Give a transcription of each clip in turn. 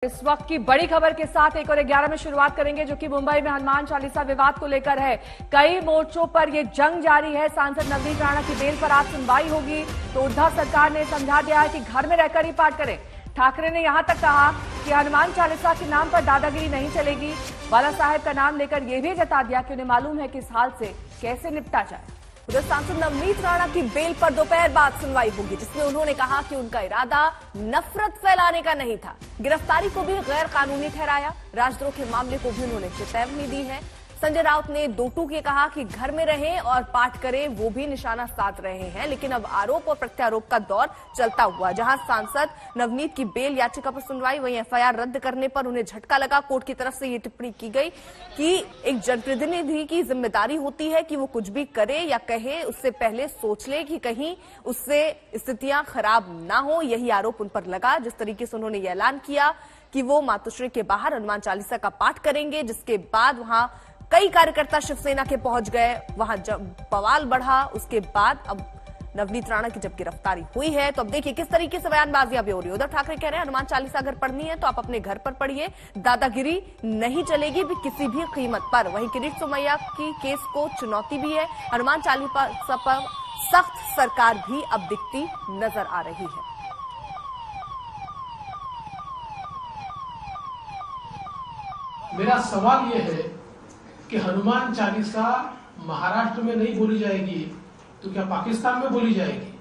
इस वक्त की बड़ी खबर के साथ 1 और 11 में शुरुआत करेंगे, जो कि मुंबई में हनुमान चालीसा विवाद को लेकर है। कई मोर्चों पर यह जंग जारी है। सांसद नवनीत राणा की बेल पर आज सुनवाई होगी तो उद्धव सरकार ने समझा दिया है कि घर में रहकर ही पाठ करें। ठाकरे ने यहां तक कहा कि हनुमान चालीसा के नाम पर दादागिरी नहीं चलेगी। बाला साहेब का नाम लेकर यह भी जता दिया कि उन्हें मालूम है कि इस हाल से कैसे निपटा जाए। उधर सांसद नवनीत राणा की बेल पर दोपहर बाद सुनवाई होगी, जिसमें उन्होंने कहा कि उनका इरादा नफरत फैलाने का नहीं था। गिरफ्तारी को भी गैर कानूनी ठहराया। राजद्रोह के मामले को भी उन्होंने चेतावनी दी है। संजय राउत ने दो टूक ये कहा कि घर में रहें और पाठ करें, वो भी निशाना साध रहे हैं। लेकिन अब आरोप और प्रत्यारोप का दौर चलता हुआ। जहां सांसद नवनीत की बेल याचिका पर सुनवाई, वहीं एफआईआर रद्द करने पर उन्हें झटका लगा। कोर्ट की तरफ से ये टिप्पणी की गई कि एक जनप्रतिनिधि की जिम्मेदारी होती है कि वो कुछ भी करे या कहे उससे पहले सोच ले कि कहीं उससे स्थितियां खराब ना हो। यही आरोप उन पर लगा। जिस तरीके से उन्होंने ये ऐलान किया कि वो मातोश्री के बाहर हनुमान चालीसा का पाठ करेंगे, जिसके बाद वहां कई कार्यकर्ता शिवसेना के पहुंच गए। वहां जब बवाल बढ़ा, उसके बाद अब नवनीत राणा की जब गिरफ्तारी हुई है तो अब देखिए किस तरीके से बयानबाजियां भी हो रही है। उधर ठाकरे कह रहे हैं हनुमान चालीसा अगर पढ़नी है तो आप अपने घर पर पढ़िए, दादागिरी नहीं चलेगी भी किसी भी कीमत पर। वहीं किरीट सोमैया की केस को चुनौती भी है। हनुमान चालीसा पर सख्त सरकार भी अब दिखती नजर आ रही है। मेरा सवाल यह है कि हनुमान चालीसा महाराष्ट्र में नहीं बोली जाएगी तो क्या पाकिस्तान में बोली जाएगी?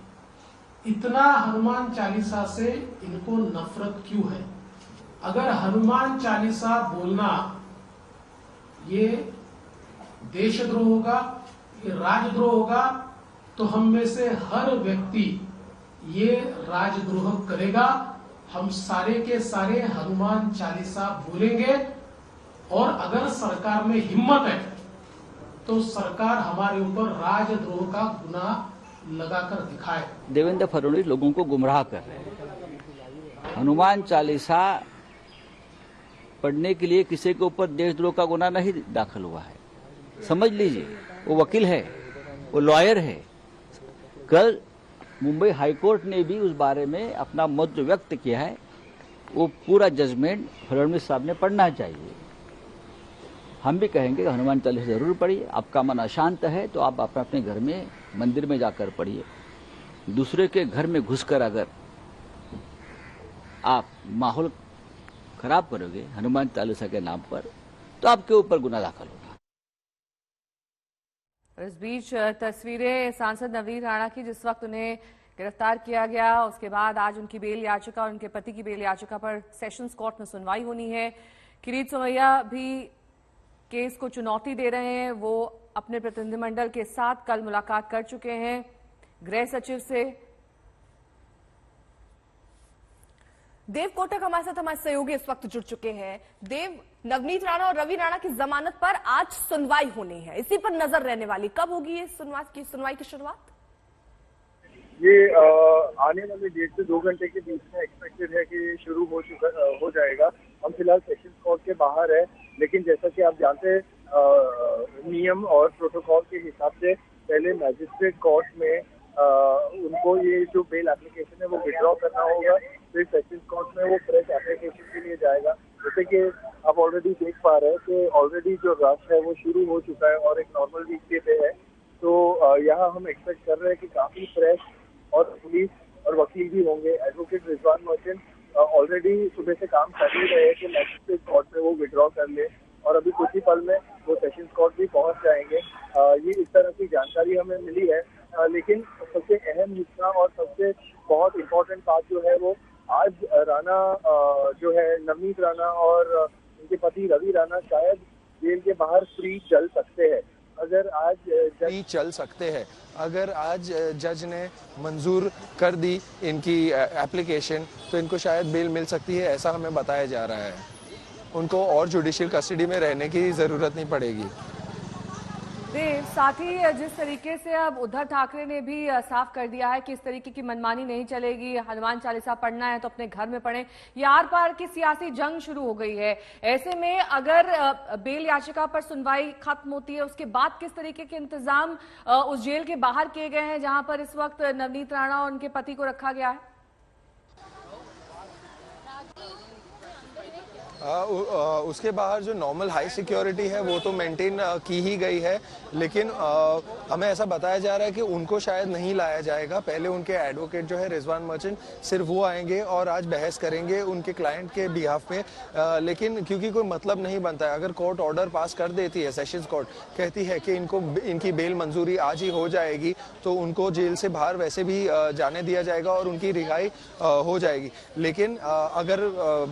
इतना हनुमान चालीसा से इनको नफरत क्यों है? अगर हनुमान चालीसा बोलना ये देशद्रोह होगा, ये राजद्रोह होगा, तो हम में से हर व्यक्ति ये राजद्रोह करेगा। हम सारे के सारे हनुमान चालीसा बोलेंगे और अगर सरकार में हिम्मत है तो सरकार हमारे ऊपर राजद्रोह का गुनाह लगाकर दिखाए। देवेंद्र फडणवीस लोगों को गुमराह कर रहे हैं। हनुमान चालीसा पढ़ने के लिए किसी के ऊपर देशद्रोह का गुनाह नहीं दाखिल हुआ है। समझ लीजिए, वो वकील है, वो लॉयर है। कल मुंबई हाईकोर्ट ने भी उस बारे में अपना मत जो व्यक्त किया है, वो पूरा जजमेंट फडणवीस साहब ने पढ़ना चाहिए। हम भी कहेंगे कि हनुमान चालीसा जरूर पढ़िए। आपका मन अशांत है तो आप अपने घर में मंदिर में जाकर पढ़िए। दूसरे के घर में घुसकर अगर आप माहौल खराब करोगे हनुमान चालीसा के नाम पर, तो आपके ऊपर गुनाह दाखिल होगा। इस बीच तस्वीरें सांसद नवनीत राणा की, जिस वक्त उन्हें गिरफ्तार किया गया उसके बाद आज उनकी बेल याचिका और उनके पति की बेल याचिका पर सेशंस कोर्ट में सुनवाई होनी है। किरीट सोमैया भी केस को चुनौती दे रहे हैं। वो अपने प्रतिनिधिमंडल के साथ कल मुलाकात कर चुके हैं गृह सचिव से। देव कोटक हमारे साथ हमारे सहयोगी इस वक्त जुड़ चुके हैं। देव, नवनीत राणा और रवि राणा की जमानत पर आज सुनवाई होनी है, इसी पर नजर रहने वाली। कब होगी ये सुनवाई की शुरुआत? ये आने वाले 1.5 से 2 घंटे के बीच में एक्सपेक्टेड है कि शुरू हो जाएगा। हम फिलहाल सेशंस कोर्ट के बाहर है, लेकिन जैसा कि आप जानते हैं नियम और प्रोटोकॉल के हिसाब से पहले मैजिस्ट्रेट कोर्ट में उनको ये जो बेल एप्लीकेशन है वो विड्रॉ करना होगा। फिर सेशंस कोर्ट में वो फ्रेश एप्लीकेशन के लिए जाएगा। जैसे कि आप ऑलरेडी देख पा रहे हैं कि ऑलरेडी जो रश है वो शुरू हो चुका है और एक नॉर्मल वीक पे है। तो यहाँ हम एक्सपेक्ट कर रहे हैं कि काफी फ्रेश और पुलिस और वकील भी होंगे। एडवोकेट रिजवान मर्चेंट ऑलरेडी सुबह से काम कर ही रहे हैं कि मैजिस्ट्रेट कोर्ट में वो विड्रॉ कर ले और अभी कुछ ही पल में वो सेशंस कोर्ट भी पहुंच जाएंगे। ये इस तरह की जानकारी हमें मिली है। लेकिन सबसे अहम हिस्सा और सबसे बहुत इम्पोर्टेंट बात जो है वो आज राणा जो है नवनीत राणा और उनके पति रवि राणा शायद जेल के बाहर फ्री चल सकते हैं। अगर आज जज ने मंजूर कर दी इनकी एप्लीकेशन तो इनको शायद बेल मिल सकती है, ऐसा हमें बताया जा रहा है। उनको और जुडिशियल कस्टडी में रहने की जरूरत नहीं पड़ेगी। देव, साथ ही जिस तरीके से अब उद्धव ठाकरे ने भी साफ कर दिया है कि इस तरीके की मनमानी नहीं चलेगी, हनुमान चालीसा पढ़ना है तो अपने घर में पढ़ें। ये आर पार की सियासी जंग शुरू हो गई है। ऐसे में अगर बेल याचिका पर सुनवाई खत्म होती है, उसके बाद किस तरीके के इंतजाम उस जेल के बाहर किए गए हैं जहां पर इस वक्त नवनीत राणा और उनके पति को रखा गया है? उसके बाहर जो नॉर्मल हाई सिक्योरिटी है वो तो मेंटेन की ही गई है, लेकिन हमें ऐसा बताया जा रहा है कि उनको शायद नहीं लाया जाएगा। पहले उनके एडवोकेट जो है रिजवान मर्चेंट, सिर्फ वो आएंगे और आज बहस करेंगे उनके क्लाइंट के बिहाफ में। लेकिन क्योंकि कोई मतलब नहीं बनता है, अगर कोर्ट ऑर्डर पास कर देती है, सेशंस कोर्ट कहती है कि इनकी बेल मंजूरी आज ही हो जाएगी, तो उनको जेल से बाहर वैसे भी जाने दिया जाएगा और उनकी रिहाई हो जाएगी। लेकिन अगर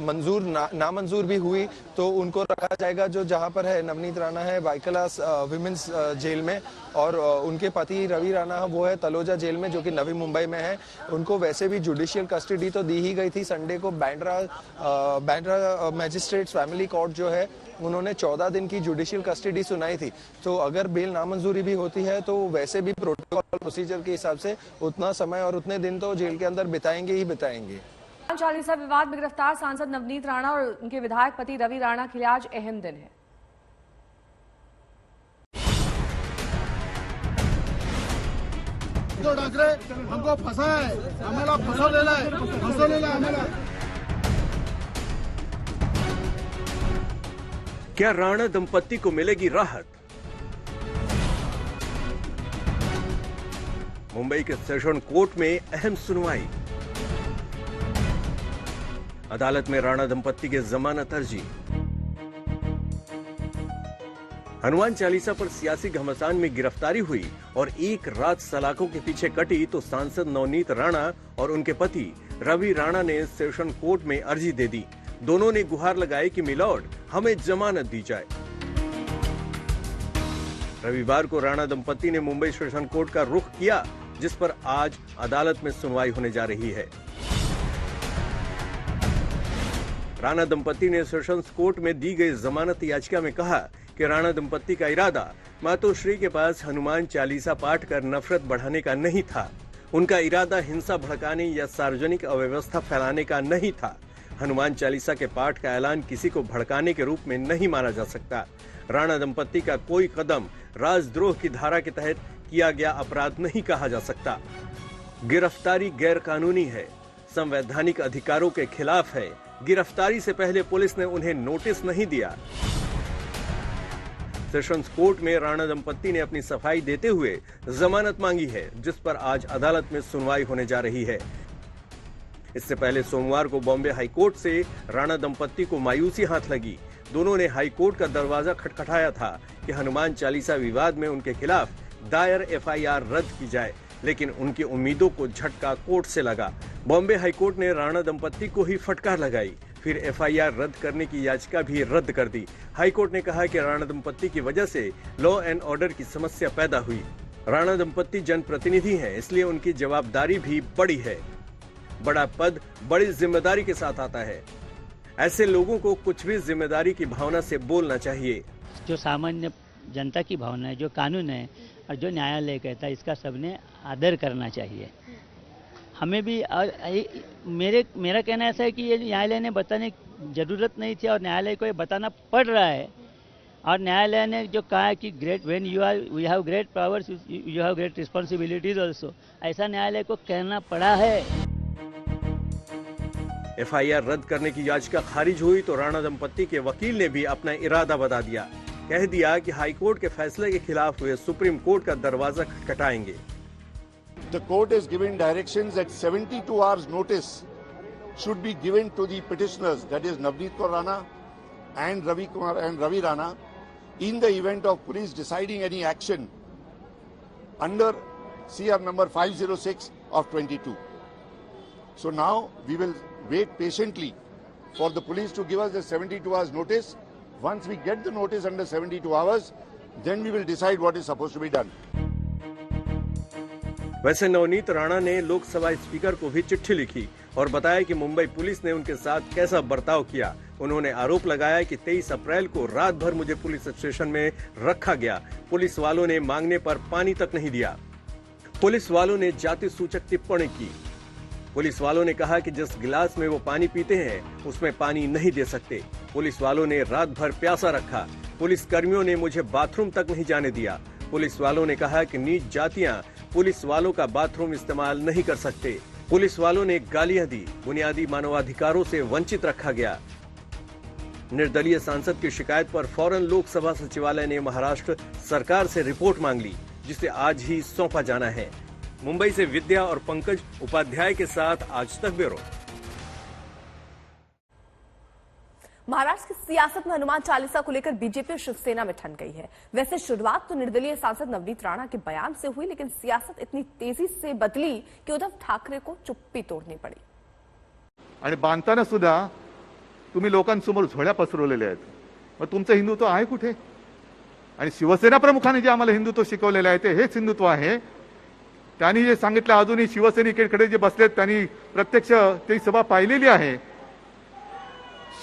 मंजूर नामंजूर भी हुई तो उनको रखा जाएगा जो जहां पर है नवनीत राणा है बाइकलास विमेंस जेल में, और उनके पति रवि राणा वो है तलोजा जेल में जो कि नवी मुंबई में है। उनको वैसे भी जुडिशियल कस्टडी तो दी ही गई थी। संडे को बांद्रा मैजिस्ट्रेट्स फैमिली कोर्ट जो है उन्होंने 14 दिन की जुडिशियल कस्टडी सुनाई थी। तो अगर बेल नामंजूरी भी होती है तो वैसे भी प्रोटोकॉल प्रोसीजर के हिसाब से उतना समय और उतने दिन तो जेल के अंदर बिताएंगे ही बिताएंगे। हनुमान चालीसा विवाद में गिरफ्तार सांसद नवनीत राणा और उनके विधायक पति रवि राणा के लिए आज अहम दिन है। हमको फंसा है, हमारा फंसा लेना। क्या राणा दंपत्ति को मिलेगी राहत? मुंबई के सेशन कोर्ट में अहम सुनवाई। अदालत में राणा दंपत्ति के जमानत अर्जी। हनुमान चालीसा पर सियासी घमासान में गिरफ्तारी हुई और एक रात सलाखों के पीछे कटी तो सांसद नवनीत राणा और उनके पति रवि राणा ने सेशन कोर्ट में अर्जी दे दी। दोनों ने गुहार लगाई कि मिलॉर्ड हमें जमानत दी जाए। रविवार को राणा दंपत्ति ने मुंबई सेशन कोर्ट का रुख किया, जिस पर आज अदालत में सुनवाई होने जा रही है। राणा दंपत्ति ने सेशंस कोर्ट में दी गई जमानत याचिका में कहा कि राणा दंपत्ति का इरादा मातोश्री के पास हनुमान चालीसा पाठ कर नफरत बढ़ाने का नहीं था। उनका इरादा हिंसा भड़काने या सार्वजनिक अव्यवस्था फैलाने का नहीं था। हनुमान चालीसा के पाठ का ऐलान किसी को भड़काने के रूप में नहीं माना जा सकता। राणा दंपत्ति का कोई कदम राजद्रोह की धारा के तहत किया गया अपराध नहीं कहा जा सकता। गिरफ्तारी गैर कानूनी है, संवैधानिक अधिकारों के खिलाफ है। गिरफ्तारी से पहले पुलिस ने उन्हें नोटिस नहीं दिया। सेशंस कोर्ट में राणा दंपत्ति ने अपनी सफाई देते हुए जमानत मांगी है, जिस पर आज अदालत में सुनवाई होने जा रही है। इससे पहले सोमवार को बॉम्बे हाईकोर्ट से राणा दंपत्ति को मायूसी हाथ लगी। दोनों ने हाईकोर्ट का दरवाजा खटखटाया था कि हनुमान चालीसा विवाद में उनके खिलाफ दायर एफआईआर रद्द की जाए, लेकिन उनकी उम्मीदों को झटका कोर्ट से लगा। बॉम्बे हाईकोर्ट ने राणा दंपत्ति को ही फटकार लगाई, फिर एफआईआर रद्द करने की याचिका भी रद्द कर दी। हाईकोर्ट ने कहा कि राणा दंपत्ति की वजह से लॉ एंड ऑर्डर की समस्या पैदा हुई। राणा दंपत्ति जनप्रतिनिधि हैं, इसलिए उनकी जवाबदारी भी बड़ी है। बड़ा पद बड़ी जिम्मेदारी के साथ आता है। ऐसे लोगों को कुछ भी जिम्मेदारी की भावना से बोलना चाहिए। जो सामान्य जनता की भावना है, जो कानून है और जो न्यायालय कहता है, इसका सबने आदर करना चाहिए। हमें भी मेरा कहना ऐसा है कि ये न्यायालय ने बताने की जरूरत नहीं थी और न्यायालय को ये बताना पड़ रहा है। और न्यायालय ने जो कहा कि when you have great powers you have great responsibilities also, ऐसा न्यायालय को कहना पड़ा है। एफआईआर रद्द करने की याचिका खारिज हुई तो राणा दंपत्ति के वकील ने भी अपना इरादा बता दिया। कह दिया कि हाईकोर्ट के फैसले के खिलाफ हुए सुप्रीम कोर्ट का दरवाजा खटखटाएंगे। The court is giving directions that 72 hours notice should be given to the petitioners, that is Navneet Kaur Rana and Ravi Kumar and Ravi Rana, in the event of police deciding any action under CR number 506 of 22. So now we will wait patiently for the police to give us the 72 hours notice. Once we get the notice under 72 hours, then we will decide what is supposed to be done. वैसे नवनीत राणा ने Lok Sabha speaker को भी चिट्ठी लिखी और बताया कि Mumbai police ने उनके साथ कैसा बर्ताव किया। उन्होंने आरोप लगाया कि 23 अप्रैल को रात भर मुझे पुलिस स्टेशन में रखा गया। पुलिस वालों ने मांगने पर पानी तक नहीं दिया। पुलिस वालों ने जाति सूचक टिप्पणी की। पुलिस वालों ने कहा कि जिस गिलास में वो पानी पीते हैं उसमें पानी नहीं दे सकते। पुलिस वालों ने रात भर प्यासा रखा। पुलिस कर्मियों ने मुझे बाथरूम तक नहीं जाने दिया। पुलिस वालों ने कहा कि नीच जातियां पुलिस वालों का बाथरूम इस्तेमाल नहीं कर सकते। पुलिस वालों ने गालियां दी। बुनियादी मानवाधिकारों से वंचित रखा गया। निर्दलीय सांसद की शिकायत पर फौरन लोकसभा सचिवालय ने महाराष्ट्र सरकार से रिपोर्ट मांग ली, जिसे आज ही सौंपा जाना है। मुंबई से विद्या और पंकज उपाध्याय के साथ आज तक ब्यूरो। महाराष्ट्र की सियासत में हनुमान चालीसा को लेकर बीजेपी और शिवसेना में ठन गई है। वैसे शुरुआत तो निर्दलीय सांसद नवनीत राणा के बयान से हुई, लेकिन सियासत इतनी तेजी से बदली कि उद्धव ठाकरे को चुप्पी तोड़नी पड़ी। आणि बांधताना सुद्धा तुम्ही लोकांसमोर झोळ्या पसरवलेल्या आहेत, मग तुमचं हिंदुत्व आहे कुठे? आणि शिवसेना प्रमुखांनी जे आम्हाला हिंदुत्व शिकवलेलं आहे ते हेच हिंदुत्व आहे। त्यांनी जे सांगितलं, अजूनही शिवसैनिकांकडे जे बसलेत त्यांनी प्रत्यक्ष ती सभा पाहिलेली आहे।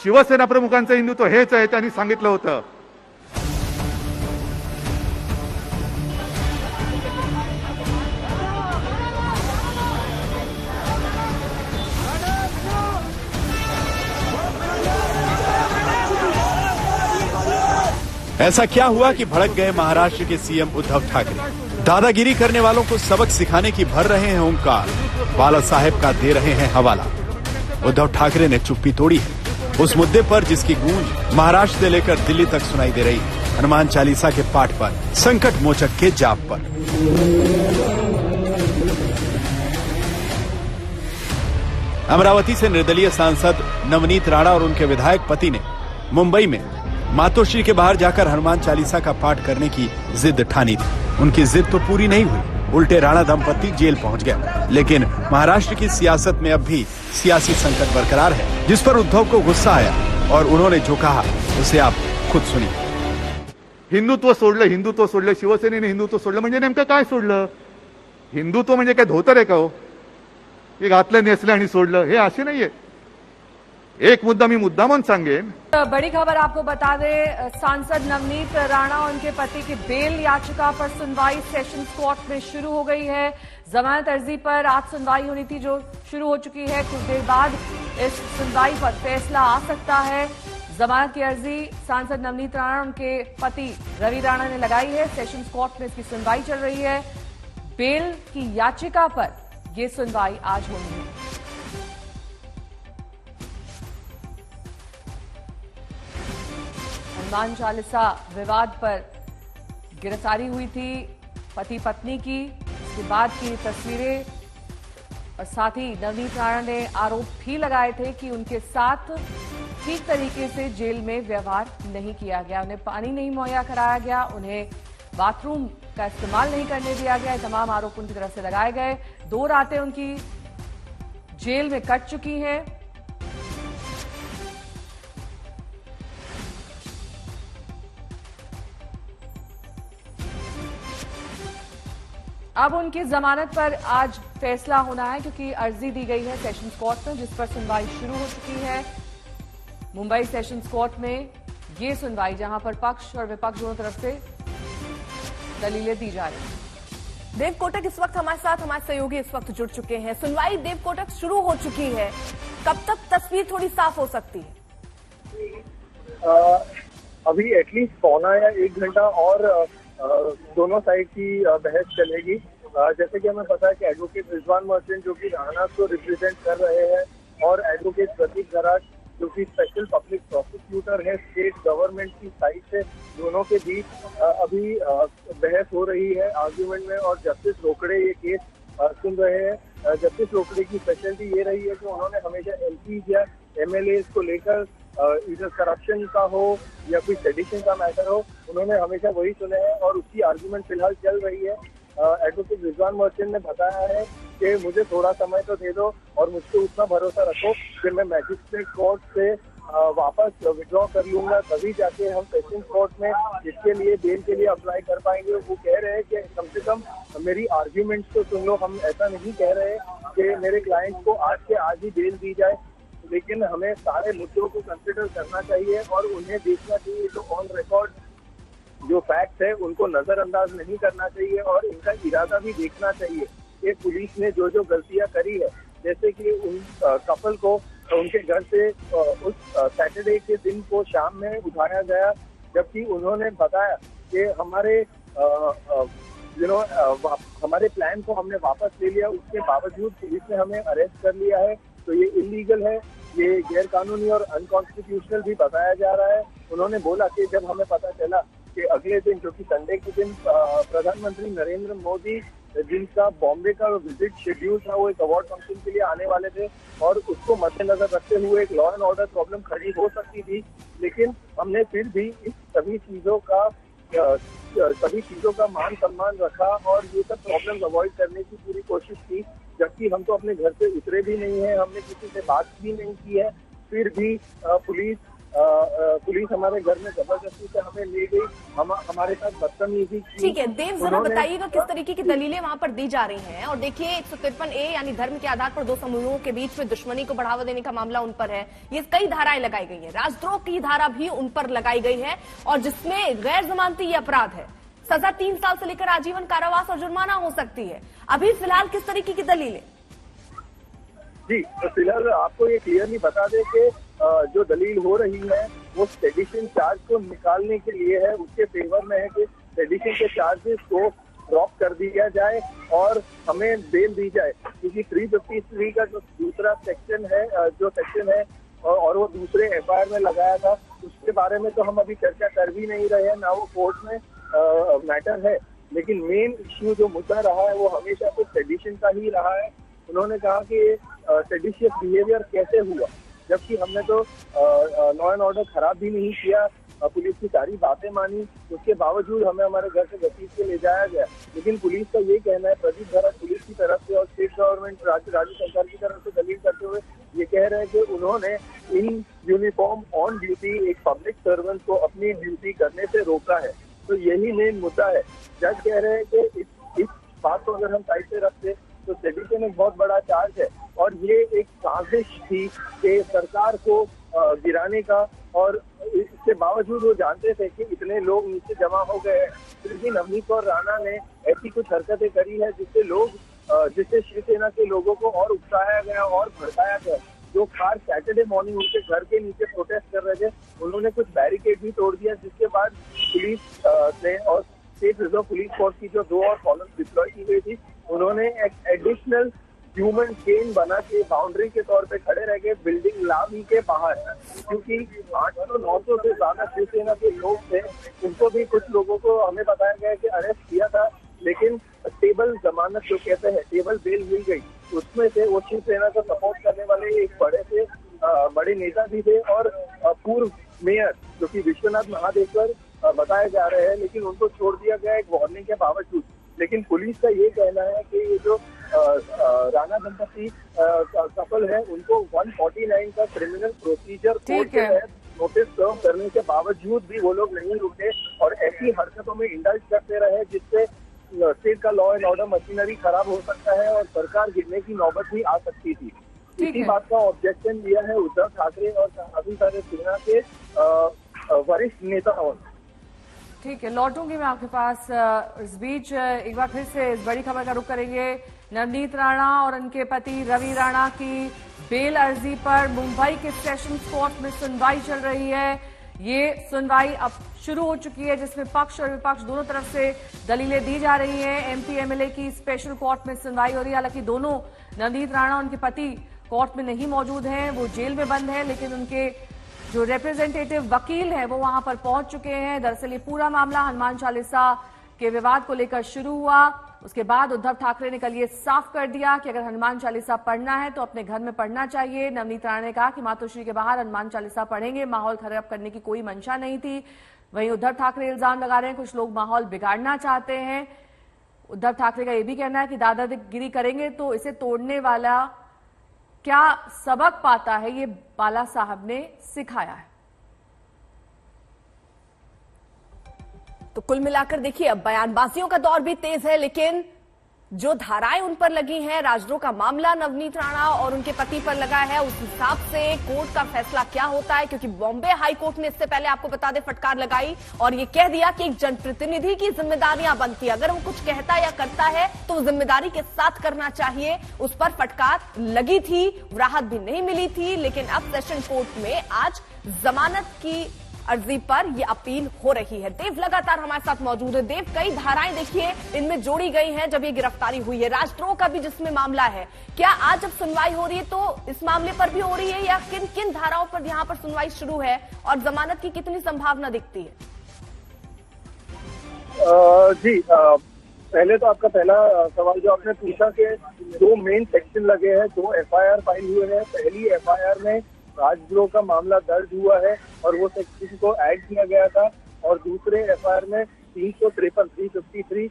शिवसेना प्रमुखांचं हिंदुत्व हेच आहे, त्यांनी सांगितलं होतं। ऐसा क्या हुआ कि भड़क गए महाराष्ट्र के सीएम उद्धव ठाकरे? दादागिरी करने वालों को सबक सिखाने की भर रहे हैं ओंकार, बाला साहेब का दे रहे हैं हवाला। उद्धव ठाकरे ने चुप्पी तोड़ी है उस मुद्दे पर जिसकी गूंज महाराष्ट्र से लेकर दिल्ली तक सुनाई दे रही है। हनुमान चालीसा के पाठ पर, संकट मोचक के जाप पर। अमरावती से निर्दलीय सांसद नवनीत राणा और उनके विधायक पति ने मुंबई में मातोश्री के बाहर जाकर हनुमान चालीसा का पाठ करने की जिद ठानी थी। उनकी जिद तो पूरी नहीं हुई, उल्टे राणा दंपति जेल पहुंच गए। लेकिन महाराष्ट्र की सियासत में अब भी सियासी संकट बरकरार है, जिस पर उद्धव को गुस्सा आया और उन्होंने जो कहा उसे आप खुद सुनिए। हिंदुत्व सोडलं, शिवसेनेने हिंदुत्व सोडलं म्हणजे नेमकं काय सोडलं? हिंदुत्व म्हणजे काय धोतर आहे का हो? हे घातलं, नेसलं आणि सोडलं, हे असे नाहीये। एक मुद्दा मी मुद्दामून सांगेन। बड़ी खबर आपको बता दें, सांसद नवनीत राणा और उनके पति की बेल याचिका पर सुनवाई सेशंस कोर्ट में शुरू हो गई है। जमानत अर्जी पर आज सुनवाई होनी थी, जो शुरू हो चुकी है। कुछ देर बाद इस सुनवाई पर फैसला आ सकता है। जमानत की अर्जी सांसद नवनीत राणा और उनके पति रवि राणा ने लगाई है। सेशंस कोर्ट में इसकी सुनवाई चल रही है। बेल की याचिका पर यह सुनवाई आज होनी है। हनुमान चालीसा विवाद पर गिरफ्तारी हुई थी पति पत्नी की, इसके बाद की तस्वीरें, और साथ ही नवनीत राणा ने आरोप भी लगाए थे कि उनके साथ ठीक तरीके से जेल में व्यवहार नहीं किया गया, उन्हें पानी नहीं मुहैया कराया गया, उन्हें बाथरूम का इस्तेमाल नहीं करने दिया गया। तमाम आरोप उनकी तरफ से लगाए गए। 2 रातें उनकी जेल में कट चुकी हैं। अब उनकी जमानत पर आज फैसला होना है, क्योंकि अर्जी दी गई है सेशंस कोर्ट में, जिस पर सुनवाई शुरू हो चुकी है। मुंबई सेशंस कोर्ट में ये सुनवाई, जहां पर पक्ष और विपक्ष दोनों तरफ से दलीलें दी जा रही हैं। देव कोटक इस वक्त हमारे साथ, हमारे सहयोगी इस वक्त जुड़ चुके हैं। सुनवाई देव कोटक शुरू हो चुकी है, कब तक तस्वीर थोड़ी साफ हो सकती है? अभी एटलीस्ट पौना या 1 घंटा और दोनों साइड की बहस चलेगी। जैसे कि हमें पता है कि एडवोकेट रिजवान मर्चेंट जो कि राणा को रिप्रेजेंट कर रहे हैं, और एडवोकेट प्रतीक गराग जो कि स्पेशल पब्लिक प्रोसिक्यूटर है स्टेट गवर्नमेंट की साइड से, दोनों के बीच अभी बहस हो रही है आर्ग्यूमेंट में। और जस्टिस रोकड़े ये केस सुन रहे हैं। जस्टिस रोकड़े की स्पेशलिटी ये रही है कि उन्होंने हमेशा एमपी या एमएलए को लेकर इधर करप्शन का हो या कोई सेडिशन का मैटर हो, उन्होंने हमेशा वही सुने हैं, और उसकी आर्ग्यूमेंट फिलहाल चल रही है। एडवोकेट रिजवान मर्चेंट ने बताया है कि मुझे थोड़ा समय तो दे दो और मुझको उतना भरोसा रखो कि मैं मैजिस्ट्रेट कोर्ट से वापस विड्रॉ कर लूंगा, तभी जाके हम सेशंस कोर्ट में इसके लिए बेल के लिए अप्लाई कर पाएंगे। वो कह रहे हैं कि कम से कम मेरी आर्ग्यूमेंट्स तो सुन लो। हम ऐसा नहीं कह रहे कि मेरे क्लाइंट को आज के आज ही बेल दी जाए, लेकिन हमें सारे मुद्दों को कंसिडर करना चाहिए और उन्हें देखना चाहिए। जो ऑन रिकॉर्ड जो फैक्ट है उनको नजरअंदाज नहीं करना चाहिए, और इनका इरादा भी देखना चाहिए कि पुलिस ने जो जो गलतियां करी है, जैसे कि उन कपल को उनके घर से उस सैटरडे के दिन को शाम में उठाया गया, जबकि उन्होंने बताया कि हमारे हमारे प्लान को हमने वापस ले लिया। उसके बावजूद पुलिस ने हमें अरेस्ट कर लिया है। तो ये इलीगल है, ये गैर कानूनी और अनकॉन्स्टिट्यूशनल भी बताया जा रहा है। उन्होंने बोला कि जब हमें पता चला कि अगले दिन, जो कि संडे के दिन, प्रधानमंत्री नरेंद्र मोदी जिनका बॉम्बे का विजिट शेड्यूल था, वो एक अवार्ड फंक्शन के लिए आने वाले थे और उसको मद्देनजर रखते हुए एक लॉ एंड ऑर्डर प्रॉब्लम खड़ी हो सकती थी, लेकिन हमने फिर भी इस सभी चीजों का मान सम्मान रखा और ये सब प्रॉब्लम्स अवॉइड करने की पूरी कोशिश की, जबकि हम तो अपने घर से उतरे भी नहीं है, हमने किसी से बात भी नहीं की है, फिर भी पुलिस हमारे घर में जबरदस्ती से हमें ले गई, हमारे साथ बदतमीजी की। ठीक है देव, जरा बताइएगा किस तरीके की दलीलें वहां पर दी जा रही हैं। और देखिए 153A यानी धर्म के आधार पर दो समूहों के बीच में दुश्मनी को बढ़ावा देने का मामला उन पर है, ये कई धाराएं लगाई गई है, राजद्रोह की धारा भी उन पर लगाई गई है और जिसमें गैर जमानती ये अपराध है, सजा 3 साल से लेकर आजीवन कारावास और जुर्माना हो सकती है। अभी फिलहाल किस तरीके की दलीलें? जी, तो फिलहाल आपको ये क्लियरली बता दें कि जो दलील हो रही है वो सेडिशन चार्ज को निकालने के लिए है, उसके फेवर में है कि सेडिशन के चार्जेस को ड्रॉप कर दिया जाए और हमें बेल दी जाए, क्योंकि 353 का जो दूसरा सेक्शन है और वो दूसरे FIR में लगाया था, उसके बारे में तो हम अभी चर्चा कर भी नहीं रहे हैं, ना वो कोर्ट में मैटर है, लेकिन मेन इश्यू जो मुद्दा रहा है वो हमेशा तो सेडिशन का ही रहा है। उन्होंने कहा कि सेडिशियस बिहेवियर कैसे हुआ, जबकि हमने तो लॉ एंड ऑर्डर खराब भी नहीं किया, पुलिस की सारी बातें मानी, उसके बावजूद हमें हमारे घर से घसीट के ले जाया गया। लेकिन पुलिस का ये कहना है, प्रदीप धरत पुलिस की तरफ से और स्टेट गवर्नमेंट राज्य सरकार की तरफ से दलील करते हुए ये कह रहे हैं कि उन्होंने इन यूनिफॉर्म ऑन ड्यूटी एक पब्लिक सर्वेंट को अपनी ड्यूटी करने से रोका है। तो यही मेन मुद्दा है। जज कह रहे हैं कि इस बात को अगर हम साइड से रखते तो सेडिशन एक बहुत बड़ा चार्ज है और ये एक साजिश थी कि सरकार को गिराने का, और इसके बावजूद वो जानते थे कि इतने लोग नीचे जमा हो गए हैं, फिर भी नवनीत कौर राणा ने ऐसी कुछ हरकतें करी है जिससे शिवसेना के लोगों को और उकसाया गया और भड़काया गया। जो कार सैटरडे मॉर्निंग उनके घर के नीचे प्रोटेस्ट कर रहे थे, उन्होंने कुछ बैरिकेड भी तोड़ दिया, जिसके बाद पुलिस ने और स्टेट रिजर्व पुलिस फोर्स की जो 2 और कॉलम डिप्लॉय की गई थी, उन्होंने एक एडिशनल ह्यूमन चेन बना के बाउंड्री के तौर पे खड़े रह गए बिल्डिंग लाभी के बाहर, क्योंकि 800-900 से ज्यादा शिवसेना के लोग थे। उनको भी कुछ लोगों को हमें बताया गया कि अरेस्ट किया था, लेकिन टेबल जमानत जो कहते हैं टेबल बेल मिल गई, उसमें से वो शिवसेना को सपोर्ट करने वाले एक बड़े नेता भी थे और पूर्व मेयर जो कि विश्वनाथ महादेवर बताए जा रहे हैं, लेकिन उनको छोड़ दिया गया एक वार्निंग के बावजूद। लेकिन पुलिस का ये कहना है कि ये जो राणा दंपति कपल है, उनको 149 का क्रिमिनल प्रोसीजर कोड के तहत नोटिस सर्व करने के बावजूद भी वो लोग नहीं रुके और ऐसी हरकतों में इंडल्ज करते रहे जिससे स्टेट का लॉ एंड ऑर्डर मशीनरी खराब हो सकता है और सरकार गिरने की नौबत भी आ सकती थी। इसी बात का ऑब्जेक्शन दिया है उद्धव ठाकरे और काफी सारे सेना के वरिष्ठ नेताओं। ठीक है, लौटूंगी मैं आपके पास। इस बीच एक बार फिर से इस बड़ी खबर का रुख करेंगे। नवनीत राणा और उनके पति रवि राणा की बेल अर्जी पर मुंबई के सेशंस कोर्ट में सुनवाई चल रही है। ये सुनवाई अब शुरू हो चुकी है, जिसमें पक्ष और विपक्ष दोनों तरफ से दलीलें दी जा रही हैं। MP MLA की स्पेशल कोर्ट में सुनवाई हो रही है। हालांकि दोनों, नवनीत राणा और उनके पति, कोर्ट में नहीं मौजूद हैं, वो जेल में बंद है, लेकिन उनके जो रिप्रेजेंटेटिव वकील है वो वहां पर पहुंच चुके हैं। दरअसल ये पूरा मामला हनुमान चालीसा के विवाद को लेकर शुरू हुआ। उसके बाद उद्धव ठाकरे ने कल ये साफ कर दिया कि अगर हनुमान चालीसा पढ़ना है तो अपने घर में पढ़ना चाहिए। नवनीत राणा ने कहा कि मातोश्री के बाहर हनुमान चालीसा पढ़ेंगे, माहौल खराब करने की कोई मंशा नहीं थी। वहीं उद्धव ठाकरे इल्जाम लगा रहे हैं कुछ लोग माहौल बिगाड़ना चाहते हैं। उद्धव ठाकरे का यह भी कहना है कि दादागिरी करेंगे तो इसे तोड़ने वाला क्या सबक पाता है, ये बाला साहब ने सिखाया है। तो कुल मिलाकर देखिए, अब बयानबाजियों का दौर भी तेज है, लेकिन जो धाराएं उन पर लगी हैं, राजद्रोह का मामला नवनीत राणा और उनके पति पर लगा है, उस हिसाब से कोर्ट का फैसला क्या होता है, क्योंकि बॉम्बे हाई कोर्ट ने इससे पहले आपको बता दें फटकार लगाई और ये कह दिया कि एक जनप्रतिनिधि की जिम्मेदारियां बनती है, अगर वो कुछ कहता या करता है तो जिम्मेदारी के साथ करना चाहिए। उस पर फटकार लगी थी, राहत भी नहीं मिली थी, लेकिन अब सेशन कोर्ट में आज जमानत की अर्जी पर ये अपील हो रही है। देव लगातार हमारे साथ मौजूद है। देव, कई धाराएं देखिए इनमें जोड़ी गई हैं जब ये गिरफ्तारी हुई है। राष्ट्रद्रोह का भी जिसमें मामला है, क्या आज जब सुनवाई हो रही है तो इस मामले पर भी हो रही है या किन किन धाराओं पर यहाँ पर सुनवाई शुरू है और जमानत की कितनी संभावना दिखती है? जी, पहले तो आपका पहला सवाल जो आपने पूछा कि 2 मेन सेक्शन लगे हैं, 2 एफआईआर फाइल हुए हैं। पहली एफआईआर में राजद्रोह का मामला दर्ज हुआ है और वो सेक्शन को ऐड किया गया था, और दूसरे एफआईआर में 353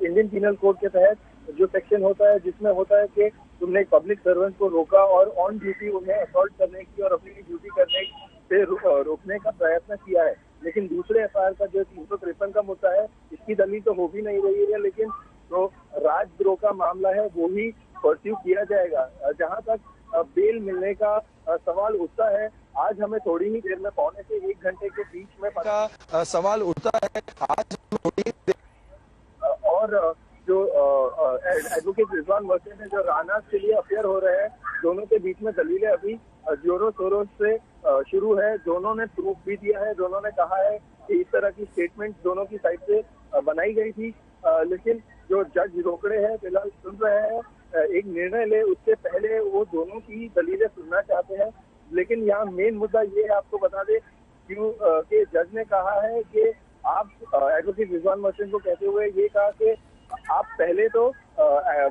इंडियन पिनल कोड के तहत जो सेक्शन होता है, जिसमें होता है कि तुमने एक पब्लिक सर्वेंट को रोका और ऑन ड्यूटी उन्हें असॉल्ट करने की और अपनी ड्यूटी करने से रोकने का प्रयत्न किया है। लेकिन दूसरे एफआईआर का जो 353 का मुद्दा है, इसकी दलील तो हो भी नहीं रही है, लेकिन जो राजद्रोह का मामला है वो ही परस्यू किया जाएगा। जहां तक बेल मिलने का सवाल उठता है, आज हमें थोड़ी ही देर में, पौने से 1 घंटे के बीच में का सवाल उठता है आज और जो एडवोकेट रिजवान मर्चेंट है, जो राणा के लिए अफेयर हो रहे हैं, दोनों के बीच में दलीलें अभी जोरों शोरों से शुरू है। दोनों ने प्रूफ भी दिया है, दोनों ने कहा है कि इस तरह की स्टेटमेंट दोनों की साइड से बनाई गई थी, लेकिन जो जज रोकड़े हैं फिलहाल सुन रहे हैं, एक निर्णय ले उससे पहले वो दोनों की दलीलें सुनना चाहते हैं। लेकिन यहाँ मेन मुद्दा ये है, आपको बता दें क्यों कि जज ने कहा है कि आप एडवोकेट रिजवान मर्चेंट को कहते हुए ये कहा कि आप पहले तो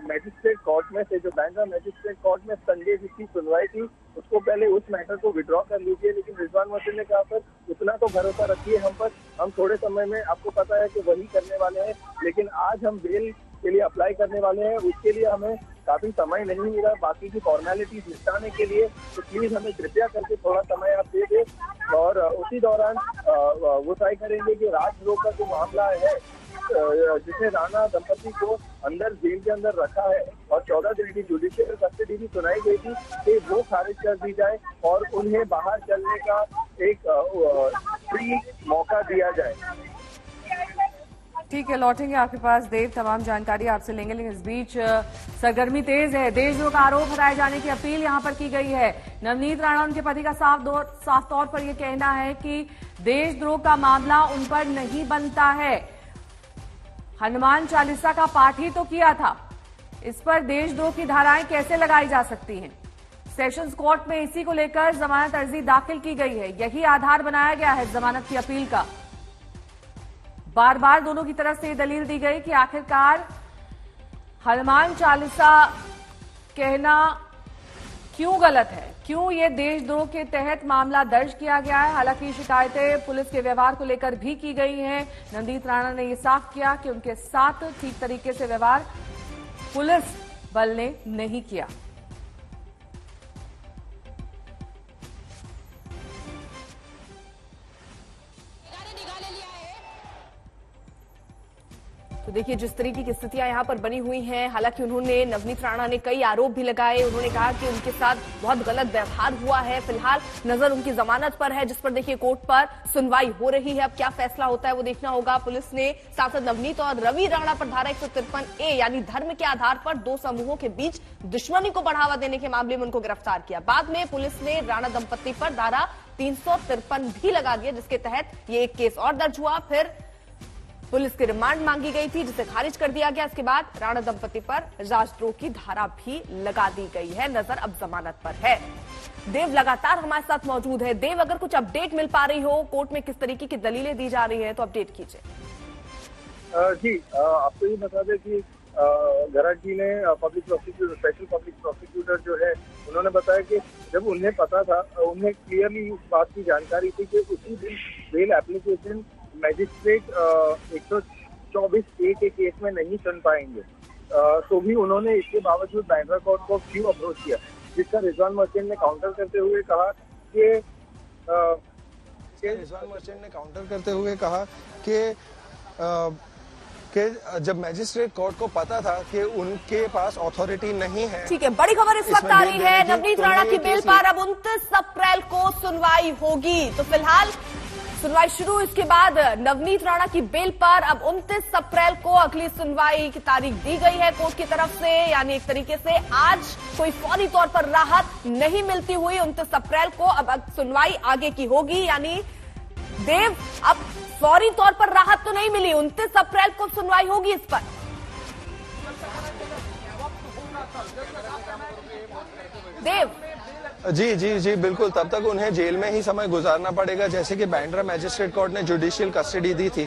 मैजिस्ट्रेट कोर्ट में से, जो बैंड्रा मैजिस्ट्रेट कोर्ट में संडे जिसकी सुनवाई थी, उसको पहले उस मैटर को विड्रॉ कर लीजिए। लेकिन रिजवान मर्चेंट ने कहा सर उतना तो भरोसा रखिए हम पर, हम थोड़े समय में, आपको पता है कि वही करने वाले हैं, लेकिन आज हम बेल के लिए अप्लाई करने वाले हैं, उसके लिए हमें काफी समय नहीं मिला बाकी की फॉर्मेलिटीज निपटाने के लिए, तो प्लीज हमें कृपया करके थोड़ा समय आप दे दें। और उसी दौरान वो तय करेंगे कि राजद्रोह का जो मामला है, जिसने राणा दंपति को अंदर जेल के अंदर रखा है और 14 दिन की जुडिशियल कस्टडी भी सुनाई गई थी, कि वो खारिज कर दी जाए और उन्हें बाहर चलने का एक फ्री मौका दिया जाए। ठीक है, लौटेंगे आपके पास देव, तमाम जानकारी आपसे लेंगे, लेकिन इस बीच सरगर्मी तेज है। देशद्रोह का आरोप हटाए जाने की अपील यहां पर की गई है। नवनीत राणा, उनके पति का साफ तौर पर यह कहना है कि देशद्रोह का मामला उन पर नहीं बनता है, हनुमान चालीसा का पाठ ही तो किया था, इस पर देशद्रोह की धाराएं कैसे लगाई जा सकती हैं। सेशंस कोर्ट में इसी को लेकर जमानत अर्जी दाखिल की गई है, यही आधार बनाया गया है जमानत की अपील का। बार बार दोनों की तरफ से ये दलील दी गई कि आखिरकार हनुमान चालीसा कहना क्यों गलत है, क्यों ये देशद्रोह के तहत मामला दर्ज किया गया है। हालांकि शिकायतें पुलिस के व्यवहार को लेकर भी की गई हैं। नवनीत राणा ने ये साफ किया कि उनके साथ ठीक तरीके से व्यवहार पुलिस बल ने नहीं किया। तो देखिए जिस तरीके की स्थितियां यहां पर बनी हुई हैं, हालांकि उन्होंने, नवनीत राणा ने कई आरोप भी लगाए। उन्होंने कहा कि उनके साथ बहुत गलत व्यवहार हुआ है। फिलहाल नजर उनकी जमानत पर है, जिस पर देखिए कोर्ट पर सुनवाई हो रही है। अब क्या फैसला होता है वो देखना होगा। पुलिस ने सांसद नवनीत और रवि राणा पर धारा 153A यानी धर्म के आधार पर 2 समूहों के बीच दुश्मनी को बढ़ावा देने के मामले में उनको गिरफ्तार किया। बाद में पुलिस ने राणा दंपति पर धारा 353 भी लगा दिया, जिसके तहत ये एक केस और दर्ज हुआ। फिर पुलिस की रिमांड मांगी गई थी, जिसे खारिज कर दिया गया। इसके बाद राणा दंपति पर राजद्रोह की धारा भी लगा दी गई है। नजर अब जमानत पर है। देव लगातार हमारे साथ मौजूद है। देव, अगर कुछ अपडेट मिल पा रही हो, कोर्ट में किस तरीके की दलीलें दी जा रही है, तो अपडेट कीजिए। जी, आपको ये बता दें कि गराट जी ने public prosecutor, special public prosecutor जो है, उन्होंने बताया कि जब उन्हें पता था, उन्हें क्लियरली इस बात की जानकारी थी कि उसी दिन बेल एप्लीकेशन मैजिस्ट्रेट 124A के केस में नहीं सुन पाएंगे, तो भी उन्होंने इसके बावजूद बैंड्रा कोर्ट को क्यों अप्रोच किया, जिसका रिजवान मर्चेंट ने काउंटर करते हुए कहा कि जब मैजिस्ट्रेट कोर्ट को पता था कि उनके पास अथॉरिटी नहीं है। ठीक है, बड़ी खबर इस वक्त आ रही है। नवनीत राणा की बेल पर अब 29 अप्रैल को सुनवाई होगी। तो फिलहाल सुनवाई शुरू, इसके बाद नवनीत राणा की बेल पर अब 29 अप्रैल को अगली सुनवाई की तारीख दी गई है कोर्ट की तरफ से। यानी एक तरीके से आज कोई फौरी तौर पर राहत नहीं मिलती हुई 29 अप्रैल को अब सुनवाई आगे की होगी। यानी देव, अब फौरी तौर पर राहत तो नहीं मिली, 29 अप्रैल को सुनवाई होगी इस पर। देव जी जी जी बिल्कुल, तब तक उन्हें जेल में ही समय गुजारना पड़ेगा, जैसे कि बांद्रा मैजिस्ट्रेट कोर्ट ने जुडिशियल कस्टडी दी थी।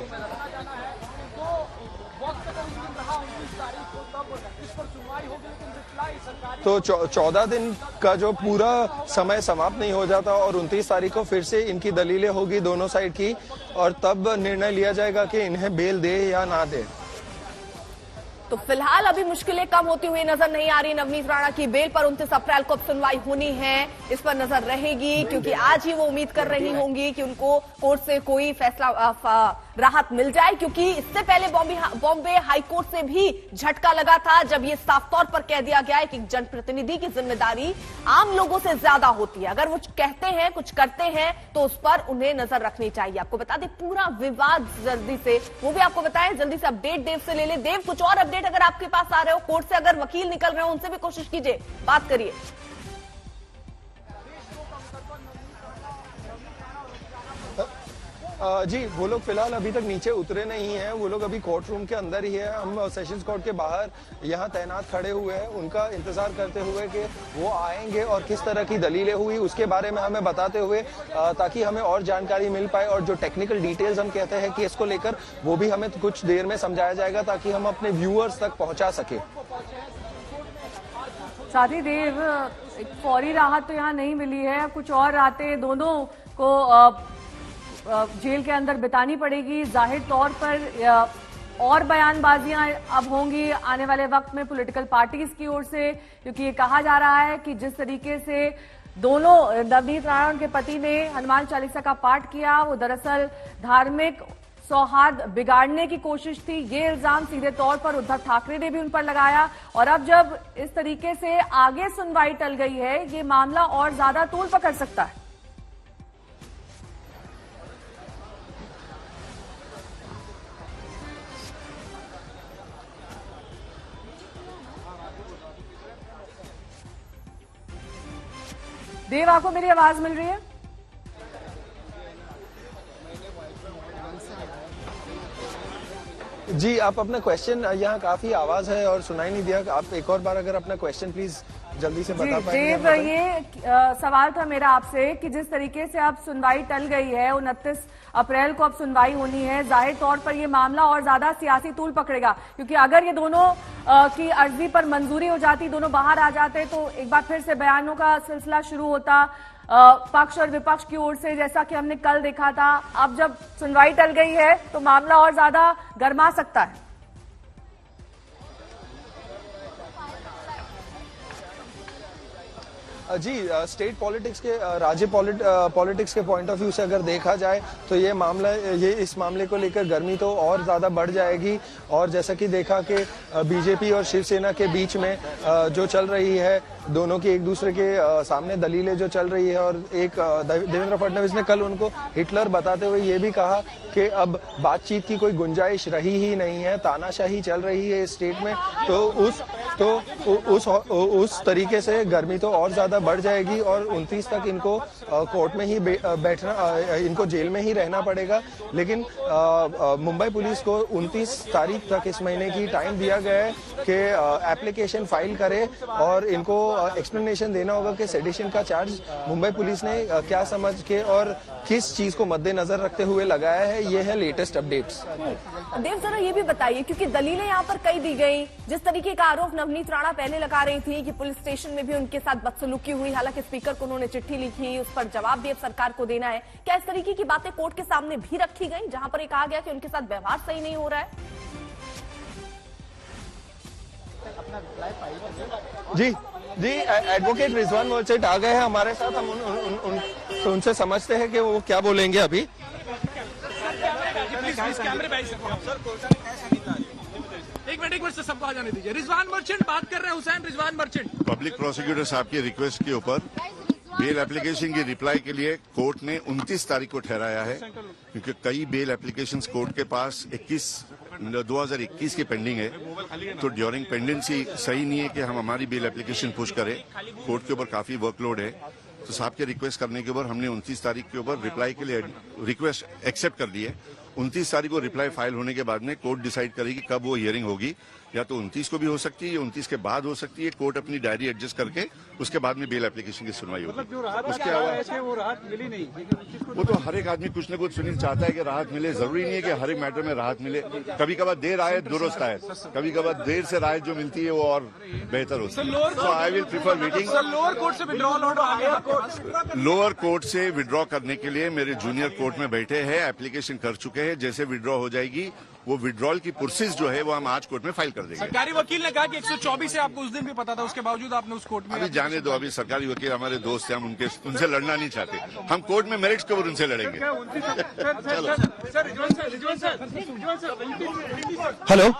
तो 14 दिन का जो पूरा समय समाप्त नहीं हो जाता और 29 तारीख को फिर से इनकी दलीलें होगी दोनों साइड की, और तब निर्णय लिया जाएगा कि इन्हें बेल दे या ना दे। तो फिलहाल अभी मुश्किलें कम होती हुई नजर नहीं आ रही नवनीत राणा की बेल पर। 29 अप्रैल को अब सुनवाई होनी है, इस पर नजर रहेगी, क्योंकि आज ही वो उम्मीद कर रही होंगी कि उनको कोर्ट से कोई फैसला राहत मिल जाए, क्योंकि इससे पहले बॉम्बे हाईकोर्ट से भी झटका लगा था, जब ये साफ तौर पर कह दिया गया है कि जनप्रतिनिधि की जिम्मेदारी आम लोगों से ज्यादा होती है। अगर वो कहते हैं, कुछ करते हैं, तो उस पर उन्हें नजर रखनी चाहिए। आपको बता दें पूरा विवाद जल्दी से, वो भी आपको बताएं, जल्दी से अपडेट देव से ले ले। देव, कुछ और अपडेट अगर आपके पास आ रहे हो, कोर्ट से अगर वकील निकल रहे हो, उनसे भी कोशिश कीजिए, बात करिए। जी, वो लोग फिलहाल अभी तक नीचे उतरे नहीं हैं, वो लोग अभी कोर्ट रूम के अंदर ही है। हम सेशंस कोर्ट के बाहर यहाँ तैनात खड़े हुए हैं, उनका इंतजार करते हुए कि वो आएंगे और किस तरह की दलीलें हुई उसके बारे में हमें बताते हुए, ताकि हमें और जानकारी मिल पाए, और जो टेक्निकल डिटेल्स हम कहते हैं केस को लेकर, वो भी हमें कुछ देर में समझाया जाएगा, ताकि हम अपने व्यूअर्स तक पहुंचा सके। साथ ही देव, एक फौरी राहत तो यहाँ नहीं मिली है, कुछ और रातें दोनों को जेल के अंदर बितानी पड़ेगी। जाहिर तौर पर और बयानबाजियां अब होंगी आने वाले वक्त में पॉलिटिकल पार्टीज की ओर से, क्योंकि ये कहा जा रहा है कि जिस तरीके से दोनों नवनीत राणा उनके पति ने हनुमान चालीसा का पाठ किया, वो दरअसल धार्मिक सौहार्द बिगाड़ने की कोशिश थी। ये इल्जाम सीधे तौर पर उद्धव ठाकरे ने भी उन पर लगाया, और अब जब इस तरीके से आगे सुनवाई टल गई है, ये मामला और ज्यादा तूल पकड़ सकता है। देव, आपको मेरी आवाज मिल रही है? जी, आप अपना क्वेश्चन, यहाँ काफी आवाज है और सुनाई नहीं दिया, आप एक और बार अगर अपना क्वेश्चन प्लीज जल्दी से बता पाएंगे? देव, ये सवाल था मेरा आपसे कि जिस तरीके से अब सुनवाई टल गई है, 29 अप्रैल को अब सुनवाई होनी है, जाहिर तौर पर ये मामला और ज्यादा सियासी तूल पकड़ेगा, क्योंकि अगर ये दोनों की अर्जी पर मंजूरी हो जाती, दोनों बाहर आ जाते, तो एक बार फिर से बयानों का सिलसिला शुरू होता पक्ष और विपक्ष की ओर से, जैसा कि हमने कल देखा था। अब जब सुनवाई टल गई है तो मामला और ज्यादा गर्मा सकता है। जी, स्टेट पॉलिटिक्स के, राज्य पॉलिटिक्स के पॉइंट ऑफ व्यू से अगर देखा जाए तो ये इस मामले को लेकर गर्मी तो और ज्यादा बढ़ जाएगी, और जैसा कि देखा कि बीजेपी और शिवसेना के बीच में जो चल रही है, दोनों की एक दूसरे के सामने दलीलें जो चल रही है, और एक देवेंद्र फडणवीस ने कल उनको हिटलर बताते हुए ये भी कहा कि अब बातचीत की कोई गुंजाइश रही ही नहीं है, तानाशाही चल रही है इस स्टेट में, तो उस तरीके से गर्मी तो और ज्यादा बढ़ जाएगी, और 29 तक इनको कोर्ट में ही बैठना, इनको जेल में ही रहना पड़ेगा। लेकिन मुंबई पुलिस को 29 तारीख तक इस महीने की टाइम दिया गया है कि एप्लीकेशन फाइल करे, और इनको एक्सप्लेनेशन देना होगा कि सेडिशन का चार्ज मुंबई पुलिस ने क्या समझ के और किस चीज को मद्देनजर रखते हुए लगाया है। ये है लेटेस्ट अपडेट्स। देव, जरा ये भी बताइए, क्योंकि दलीलें यहाँ पर कई दी गई, जिस तरीके का आरोप नवनीत राणा पहले लगा रही थी कि पुलिस स्टेशन में भी उनके साथ बदसलूकी हुई, हालांकि स्पीकर को उन्होंने चिट्ठी लिखी, उस पर जवाब भी अब सरकार को देना है। क्या इस तरीके की बातें कोर्ट के सामने भी रखी गई, जहां पर ये कहा गया कि उनके साथ व्यवहार सही नहीं हो रहा है? जी जी, एडवोकेट रिजवान मर्चेंट आ गए हैं हमारे साथ, हम उनसे समझते हैं कि वो क्या बोलेंगे अभी। एक मिनट से सबको आ जाने दीजिए। रिजवान मर्चेंट बात कर रहे हैं, Hussain Rizwan merchant. Public prosecutor साहब की रिक्वेस्ट के ऊपर बेल एप्लीकेशन की रिप्लाई के लिए कोर्ट ने 29 तारीख को ठहराया है, क्योंकि कई बेल एप्लीकेशंस कोर्ट के पास 2021 की पेंडिंग है, तो ड्यूरिंग पेंडेंसी सही नहीं है कि हम हमारी बेल एप्लीकेशन पुश करें। कोर्ट के ऊपर काफी वर्कलोड है, तो साहब के रिक्वेस्ट करने के ऊपर हमने 29 तारीख के ऊपर रिप्लाई के लिए रिक्वेस्ट एक्सेप्ट कर ली है। 29 तारीख को रिप्लाई फाइल होने के बाद में कोर्ट डिसाइड करेगी कब वो हियरिंग होगी, या तो 29 को भी हो सकती है या 29 के बाद हो सकती है। कोर्ट अपनी डायरी एडजस्ट करके उसके बाद में बेल एप्लीकेशन की सुनवाई होगी। उसके अलावा वो राहत मिली नहीं, वो तो हर एक आदमी कुछ न कुछ सुनील चाहता है कि राहत मिले। जरूरी नहीं है कि हर एक मैटर में राहत मिले। कभी कभार देर आए दुरुस्त आए, कभी कभार देर से राहत जो मिलती है वो और बेहतर होती है। So I will prefer waiting. Lower court से विड्रॉल ऑर्डर आ गया। लोअर कोर्ट से विड्रॉ करने के लिए मेरे जूनियर कोर्ट में बैठे हैं, एप्लीकेशन कर चुके हैं। जैसे विड्रॉ हो जाएगी वो विड्रॉल की प्रोसेस जो है वो हम आज कोर्ट में फाइल कर देंगे। सरकारी वकील ने कहा कि 124 है, आपको उस दिन भी पता था, उसके बावजूद आपने उस कोर्ट में अभी जाने दो। अभी सरकारी वकील हमारे दोस्त हैं, हम उनसे लड़ना नहीं चाहते। हम कोर्ट में मेरिट्स के ऊपर उनसे लड़ेंगे। हेलो।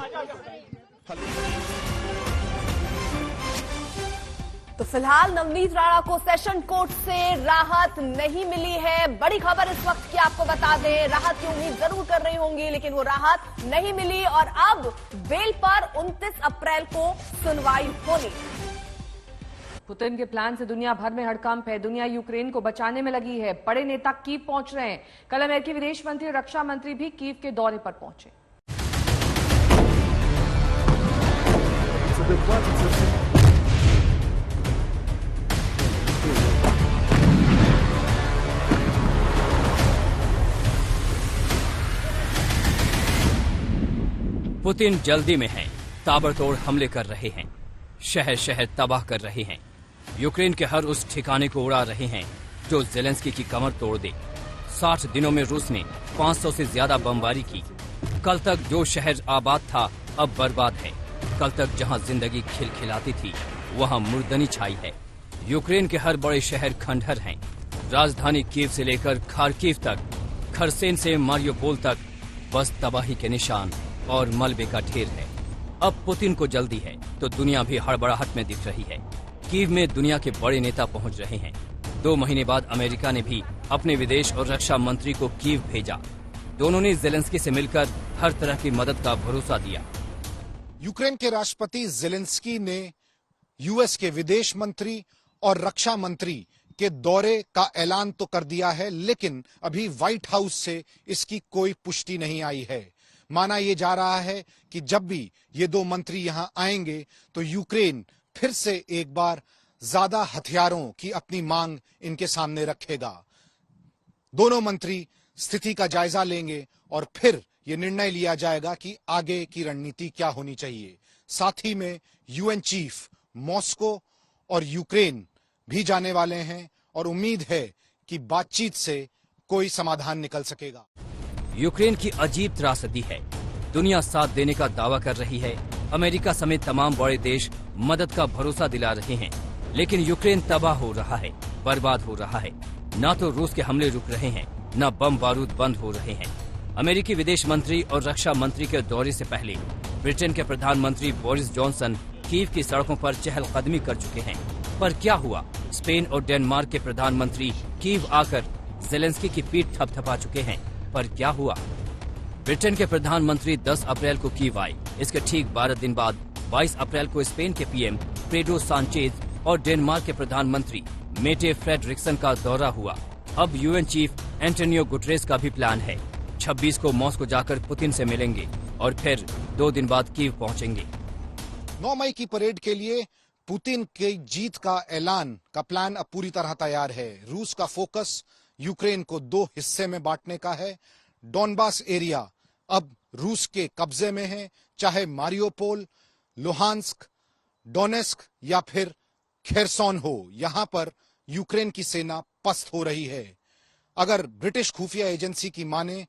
तो फिलहाल नवनीत राणा को सेशन कोर्ट से राहत नहीं मिली है। बड़ी खबर इस वक्त की आपको बता दें, राहत की उम्मीद जरूर कर रही होंगी, लेकिन वो राहत नहीं मिली और अब बेल पर 29 अप्रैल को सुनवाई होनी। पुतिन के प्लान से दुनिया भर में हड़कंप है। दुनिया यूक्रेन को बचाने में लगी है। बड़े नेता कीव पहुंच रहे हैं। कल अमेरिकी विदेश मंत्री और रक्षा मंत्री भी कीव के दौरे पर पहुंचे। पुतिन जल्दी में हैं, ताबड़तोड़ हमले कर रहे हैं, शहर शहर तबाह कर रहे हैं, यूक्रेन के हर उस ठिकाने को उड़ा रहे हैं जो जेलेंस्की की कमर तोड़ दे। 60 दिनों में रूस ने 500 से ज्यादा बमबारी की। कल तक जो शहर आबाद था अब बर्बाद है। कल तक जहां जिंदगी खिलखिलाती थी वहां मुर्दनी छाई है। यूक्रेन के हर बड़े शहर खंडहर हैं। राजधानी कीव से लेकर खार्किव तक, खरसेन से मारियोपोल तक बस तबाही के निशान और मलबे का ढेर है। अब पुतिन को जल्दी है तो दुनिया भी हड़बड़ाहट में दिख रही है। कीव में दुनिया के बड़े नेता पहुंच रहे हैं। 2 महीने बाद अमेरिका ने भी अपने विदेश और रक्षा मंत्री को कीव भेजा। दोनों ने जेलेंस्की से मिलकर हर तरह की मदद का भरोसा दिया। यूक्रेन के राष्ट्रपति जेलेंस्की ने यूएस के विदेश मंत्री और रक्षा मंत्री के दौरे का ऐलान तो कर दिया है, लेकिन अभी व्हाइट हाउस से इसकी कोई पुष्टि नहीं आई है। माना यह जा रहा है कि जब भी ये 2 मंत्री यहां आएंगे तो यूक्रेन फिर से एक बार ज्यादा हथियारों की अपनी मांग इनके सामने रखेगा। दोनों मंत्री स्थिति का जायजा लेंगे और फिर ये निर्णय लिया जाएगा कि आगे की रणनीति क्या होनी चाहिए। साथ ही में यूएन चीफ मॉस्को और यूक्रेन भी जाने वाले हैं और उम्मीद है कि बातचीत से कोई समाधान निकल सकेगा। यूक्रेन की अजीब त्रासदी है। दुनिया साथ देने का दावा कर रही है। अमेरिका समेत तमाम बड़े देश मदद का भरोसा दिला रहे हैं, लेकिन यूक्रेन तबाह हो रहा है, बर्बाद हो रहा है। न तो रूस के हमले रुक रहे हैं, न बम बारूद बंद हो रहे हैं। अमेरिकी विदेश मंत्री और रक्षा मंत्री के दौरे से पहले ब्रिटेन के प्रधानमंत्री बोरिस जॉनसन कीव की सड़कों पर चहलकदमी कर चुके हैं। पर क्या हुआ? स्पेन और डेनमार्क के प्रधानमंत्री कीव आकर जेलेंस्की की पीठ थपथपा चुके हैं। पर क्या हुआ? ब्रिटेन के प्रधानमंत्री 10 अप्रैल को कीव आए। इसके ठीक 12 दिन बाद 22 अप्रैल को स्पेन के पीएम पेड्रो सांचेज और डेनमार्क के प्रधानमंत्री मेटे फ्रेडरिक्सन का दौरा हुआ। अब यूएन चीफ एंटोनियो गुटरेस का भी प्लान है। 26 को मॉस्को जाकर पुतिन से मिलेंगे और फिर 2 दिन बाद कीव पहुंचेंगे। 9 मई की परेड के लिए पुतिन की जीत का ऐलान का प्लान अब पूरी तरह तैयार है। रूस का फोकस यूक्रेन को 2 हिस्से में बांटने का है। डॉनबास एरिया अब रूस के कब्जे में है, चाहे मारियोपोल, लुहांस्क, डोनेस्क या फिर खेरसोन हो। यहां पर यूक्रेन की सेना पस्त हो रही है। अगर ब्रिटिश खुफिया एजेंसी की माने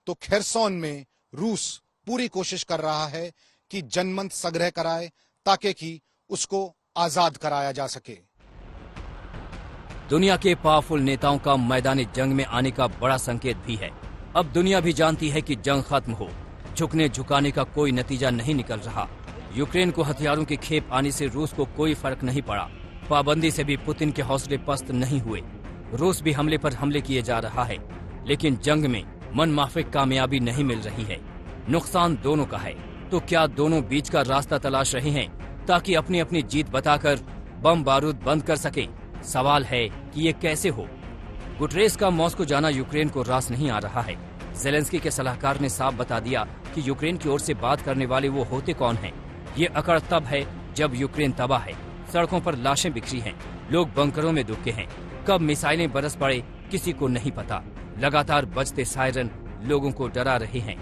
तो खेरसोन में रूस पूरी कोशिश कर रहा है कि जनमत संग्रह कराए ताकि कि उसको आजाद कराया जा सके। दुनिया के पावरफुल नेताओं का मैदानी जंग में आने का बड़ा संकेत भी है। अब दुनिया भी जानती है कि जंग खत्म हो, झुकने झुकाने का कोई नतीजा नहीं निकल रहा। यूक्रेन को हथियारों की खेप आने से रूस को कोई फर्क नहीं पड़ा। पाबंदी से भी पुतिन के हौसले पस्त नहीं हुए। रूस भी हमले पर हमले किए जा रहा है, लेकिन जंग में मनमाफिक कामयाबी नहीं मिल रही है। नुकसान दोनों का है। तो क्या दोनों बीच का रास्ता तलाश रहे हैं ताकि अपनी अपनी जीत बताकर बम बारूद बंद कर सके? सवाल है कि ये कैसे हो। गुटरेस का मॉस्को जाना यूक्रेन को रास नहीं आ रहा है। ज़ेलेंस्की के सलाहकार ने साफ बता दिया कि यूक्रेन की ओर से बात करने वाले वो होते कौन हैं। ये अकड़ तब है जब यूक्रेन तबाह है, सड़कों पर लाशें बिखरी हैं, लोग बंकरों में दुबके हैं। कब मिसाइलें बरस पड़े किसी को नहीं पता। लगातार बजते सायरन लोगों को डरा रहे हैं।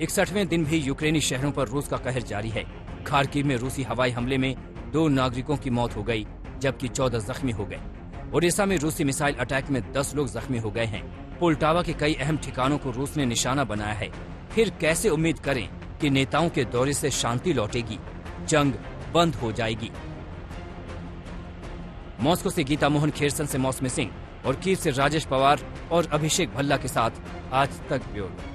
61वें दिन भी यूक्रेनी शहरों पर रूस का कहर जारी है। खार्किव में रूसी हवाई हमले में 2 नागरिकों की मौत हो गई, जबकि 14 जख्मी हो गए। ओडिशा में रूसी मिसाइल अटैक में 10 लोग जख्मी हो गए हैं। पोल्टावा के कई अहम ठिकानों को रूस ने निशाना बनाया है। फिर कैसे उम्मीद करें कि नेताओं के दौरे से शांति लौटेगी, जंग बंद हो जाएगी। मॉस्को से गीता मोहन, खेरसन से मौसमी सिंह और कीव से राजेश पवार और अभिषेक भल्ला के साथ आज तक ब्यूरो।